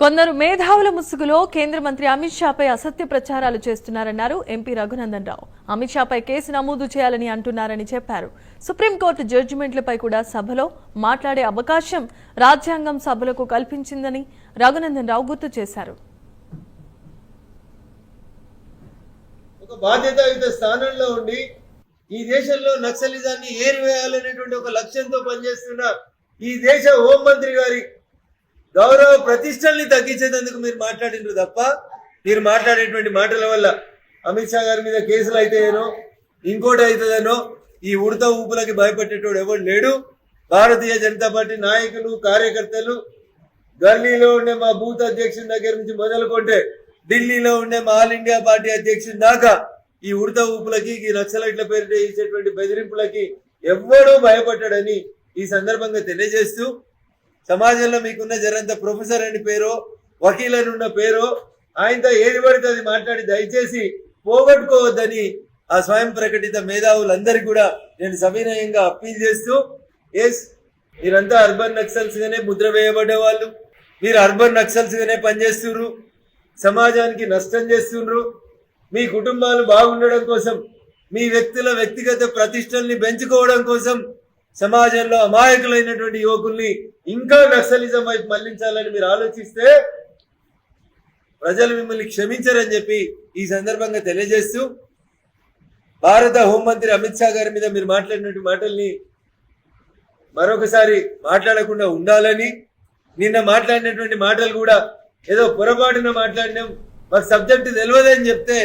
కొందరు మేధావుల ముసుగులో కేంద్ర మంత్రి అమిత్ షాపై అసత్య ప్రచారాలు చేస్తున్నారన్నారు ఎంపీ రఘునందన్ రావు. అమిత్ షాపై కేసు నమోదు చేయాలని అంటున్నారని చెప్పారు. సుప్రీంకోర్టు జడ్జిమెంట్లపై కూడా సభలో మాట్లాడే అవకాశం రాజ్యాంగం సభలకు కల్పించిందని రఘునందన్ రావు గుర్తు చేశారు. ఒక బాధ్యతాయుత స్థానంలో ఉండి ఈ దేశంలో నక్సలిజాన్ని ఏరివేయాలనేటువంటి ఒక లక్ష్యంతో పనిచేస్తున్న ఈ దేశ హోంమంత్రి గారి గౌరవ ప్రతిష్టల్ని తగ్గించేందుకు మీరు మాట్లాడినారు తప్ప మీరు మాట్లాడేటువంటి మాటల వల్ల అమిత్ షా గారి మీద కేసులు అయితేనో ఇంకోటి అవుతుందనో ఈ ఉడత ఊపులకి భయపెట్టేటోడు ఎవరు లేడు. భారతీయ జనతా పార్టీ నాయకులు కార్యకర్తలు గల్లీలో ఉండే మా బూత్ అధ్యక్షుని దగ్గర నుంచి మొదలుకుంటే ఢిల్లీలో ఉండే మా ఆల్ ఇండియా పార్టీ అధ్యక్షుని దాకా ఈ ఉడత ఊపులకి ఈ నక్సలైట్ల పేరు ఇచ్చేటువంటి బెదిరింపులకి ఎవ్వడూ భయపడ్డాడని ఈ సందర్భంగా తెలియజేస్తూ సమాజంలో మీకున్న జరంత ప్రొఫెసర్ అని పేరో వకీల్ అని ఉన్న పేరో ఆయనతో ఏది పడితే అది మాట్లాడి దయచేసి పోగొట్టుకోవద్దని ఆ స్వయం ప్రకటిత మేధావులందరికీ కూడా నేను సవినయంగా అప్పీల్ చేస్తూ మీరంతా అర్బన్ నక్సల్స్ గానే ముద్ర వేయబడ్డే వాళ్ళు, మీరు అర్బన్ నక్సల్స్ గానే పనిచేస్తున్నారు, సమాజానికి నష్టం చేస్తున్నారు. మీ కుటుంబాలు బాగుండడం కోసం, మీ వ్యక్తుల వ్యక్తిగత ప్రతిష్టల్ని పెంచుకోవడం కోసం సమాజంలో అమాయకులైనటువంటి యువకుల్ని ఇంకా నక్సలిజం వైపు మళ్లించాలని మీరు ఆలోచిస్తే ప్రజలు మిమ్మల్ని క్షమించరని చెప్పి ఈ సందర్భంగా తెలియజేస్తూ భారత హోంమంత్రి అమిత్ షా గారి మీద మీరు మాట్లాడినటువంటి మాటల్ని మరొకసారి మాట్లాడకుండా ఉండాలని, నిన్న మాట్లాడినటువంటి మాటలు కూడా ఏదో పొరపాటున మాట్లాడినాం, మాకు సబ్జెక్టు తెలియదని చెప్తే